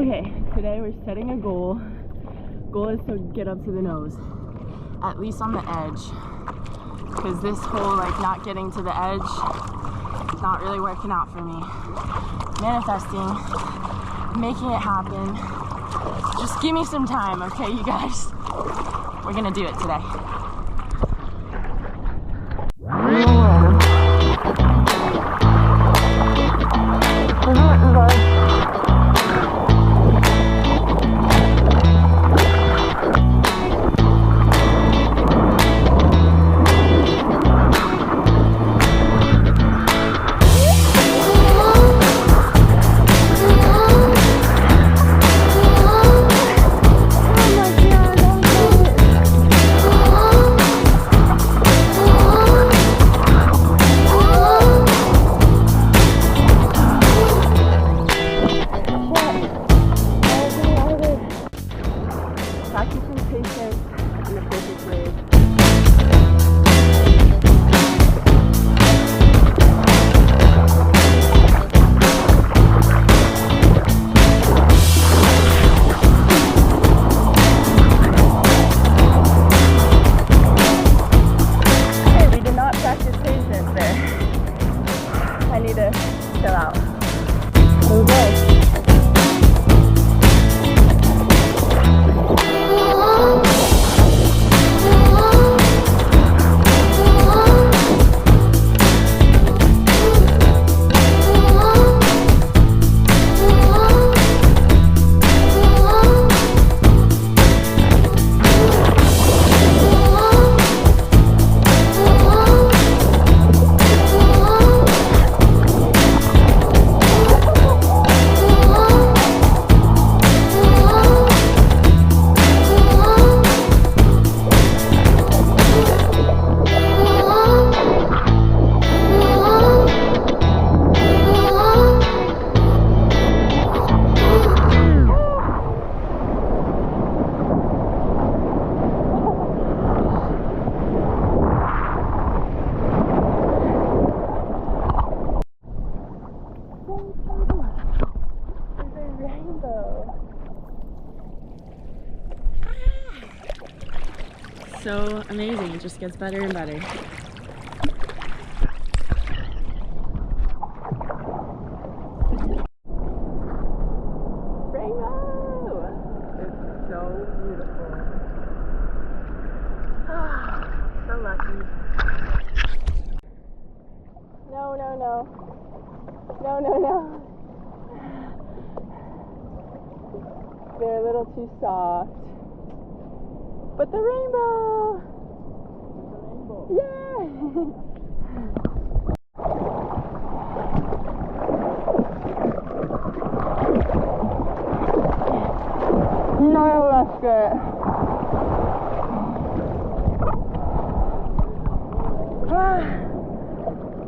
Okay, today we're setting a goal. Goal is to get up to the nose, at least on the edge, because this whole like not getting to the edge is not really working out for me. Manifesting, making it happen. Just give me some time, okay, you guys? We're gonna do it today. So amazing, it just gets better and better. Rainbow! It's so beautiful. Ah, so lucky. No, no, no. No, no, no. They're a little too soft. But the rainbow! Yeah! No, that's good.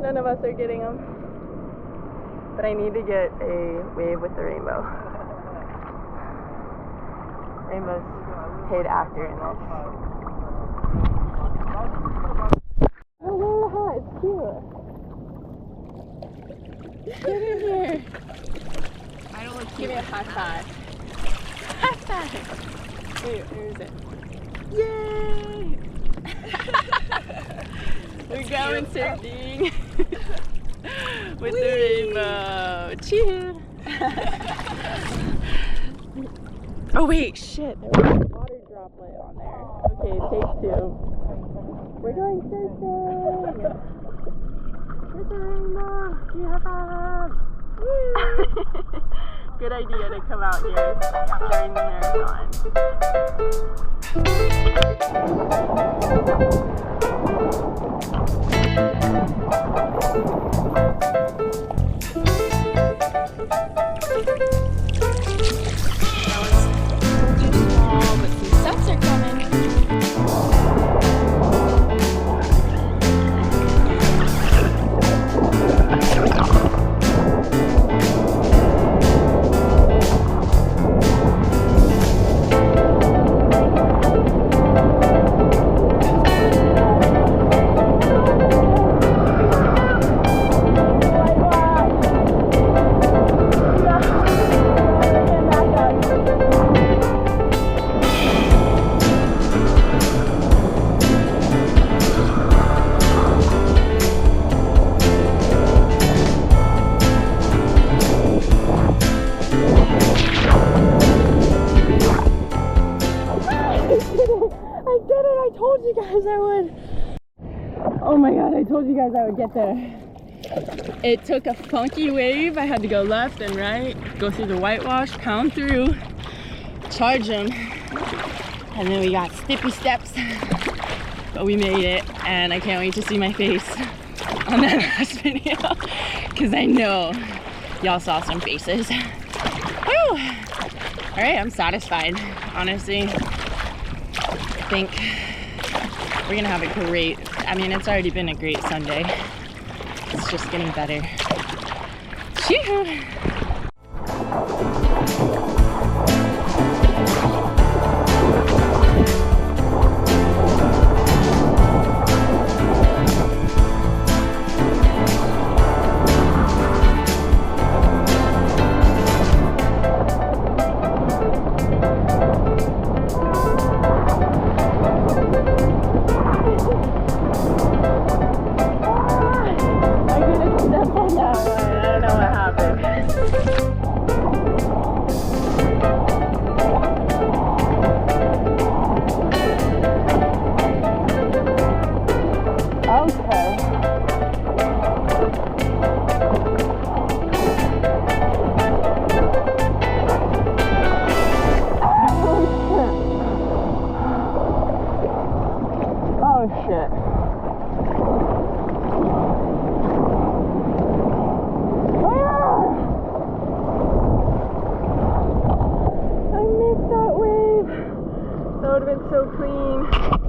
None of us are getting them. But I need to get a wave with the rainbow. Rainbow's paid actor in this. Oh, wow, it's cute. Get in here. I don't want to give me a high five. High five. Wait, where is it? Yay! We're going surfing with the rainbow. Cheer! Oh wait, shit, there was a water droplet on there. Okay, take two. We're going surfing! With the rainbow! Do you have a woo! Good idea to come out here during the marathon. told you guys I would get there. It took a funky wave. I had to go left and right, go through the whitewash, pound through, charge them, and then we got stippy steps, but we made it, and I can't wait to see my face on that last video, because I know y'all saw some faces. Woo! All right, I'm satisfied, honestly. I think we're gonna have a great, I mean, it's already been a great Sunday. It's just getting better. Shoo-hoo. So clean.